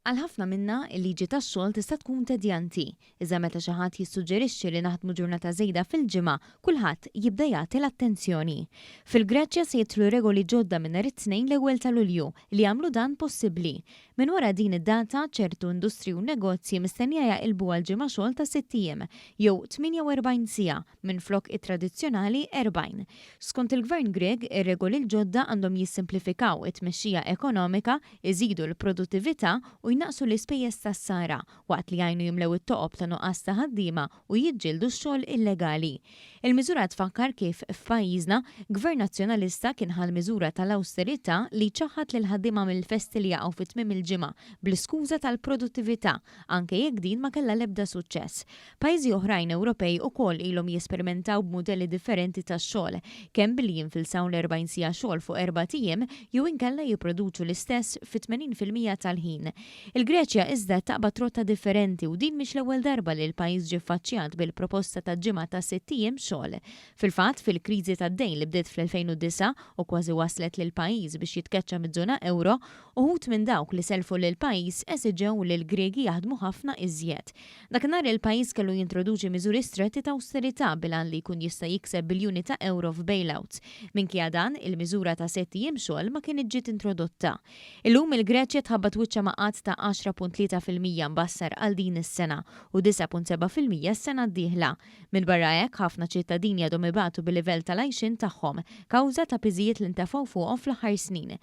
Għal ħafna minna il-liġi tax-xogħol tista' tkun tedjanti, iżda meta xi ħadd jissuġġerixxi li naħdmu ġurnata żejda fil-ġimgħa, kulħadd jibda jagħti l-attenzjoni. Fil-Greċja se jidħlu regoli ġodda minn nhar it-Tnejn l-ewwel ta' Lulju li jagħmlu dan possibbli. Minn wara din id-data ċertu industri u negozji mistennija jaqilbu għal ġimgħa xogħol ta' 6 ijiem jew 48 siegħa minflok it-tradizzjonali 40. Skont il-Gvern Grieg, ir-regoli l-ġodda għandhom jissimplifikaw it-tmexxija ekonomika, iżidu l-produttività u jnaqsu l-ispejjeż tas-sara waqt li jgħinu jimlew it-toqob ta' nuqqas ta' ħaddiema u jiġġieldu x-xogħol illegali. Il-miżura tfakkar kif f'pajjiżna Gvern Nazzjonalista kien ħal miżura tal-awsterità li ċaħħad lil ħaddiema mill-festi li jaqgħu fit-tmiem il-ġimgħa bl-iskuża tal-produttività anke jekk din ma kellha l-ebda suċċess. Pajjiżi oħrajn Ewropej ukoll ilhom jesperimentaw b'mudelli differenti tax-xogħol, kemm billi jinfilsaw l-40 siegħa xogħol fuq 4 ijiem jew inkella jipproduċu l-istess fit-80% tal-ħin. Il-Greċja iżda taqbad rotta differenti u din mhix l-ewwel darba li l-pajjiż ġie affaċċjat bil-proposta ta' ġimgħa ta' 6 ijiem xogħol. Fil-fatt fil-kriżi tad-dejn li bdiet fl-2009 u kważi waslet lil pajjiż biex jitkeċċa miż-żona euro, uħud minn dawk li selfu lil pajjiż eżiġew li l-Griegi jaħdmu ħafna iżjed. Dakinhar il-pajjiż kellu jintroduċi miżuri stretti ta' awsterità bilan li jkun jista' jikseb biljuni ta' euro f'bailouts. Minkejja dan il-miżura ta' 7 ijiem xogħol ma kienx ġiet introdotta. Illum il-Greċja tħabbat wiċċa ma' qatt ta' 10.3% mbassar għal din is-sena u 9.7% s-sena d-dieħla. Minn barra hekk ħafna ċittadini għadhom ibatu bil-livell tal-għajxin tagħhom kawża ta' piżijiet li ntefgħu fuqhom fl-aħħar snin.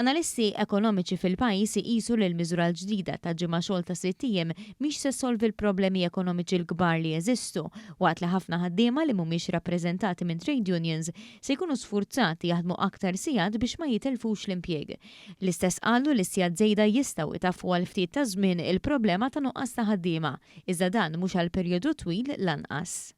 Analisti ekonomiċi fil-pajjiż iqisu li l-miżura l-ġdida ta' ġimgħa xogħol ta' 6 ijiem mhix se solvi l-problemi ekonomiċi l-kbar li jeżistu waqt li ħafna ħaddiema li mhumiex rappreżentati minn trade unions se jkunu sfurzati jaħdmu aktar sigħat biex ma jitilfux l-impjieg. L-istess qalu li sigħat żejda jistgħu jtaffu għal ftit ta' żmien il-problema ta' nuqqas ta' ħaddiema, iżda dan mhux għal perjodu twil lanqas.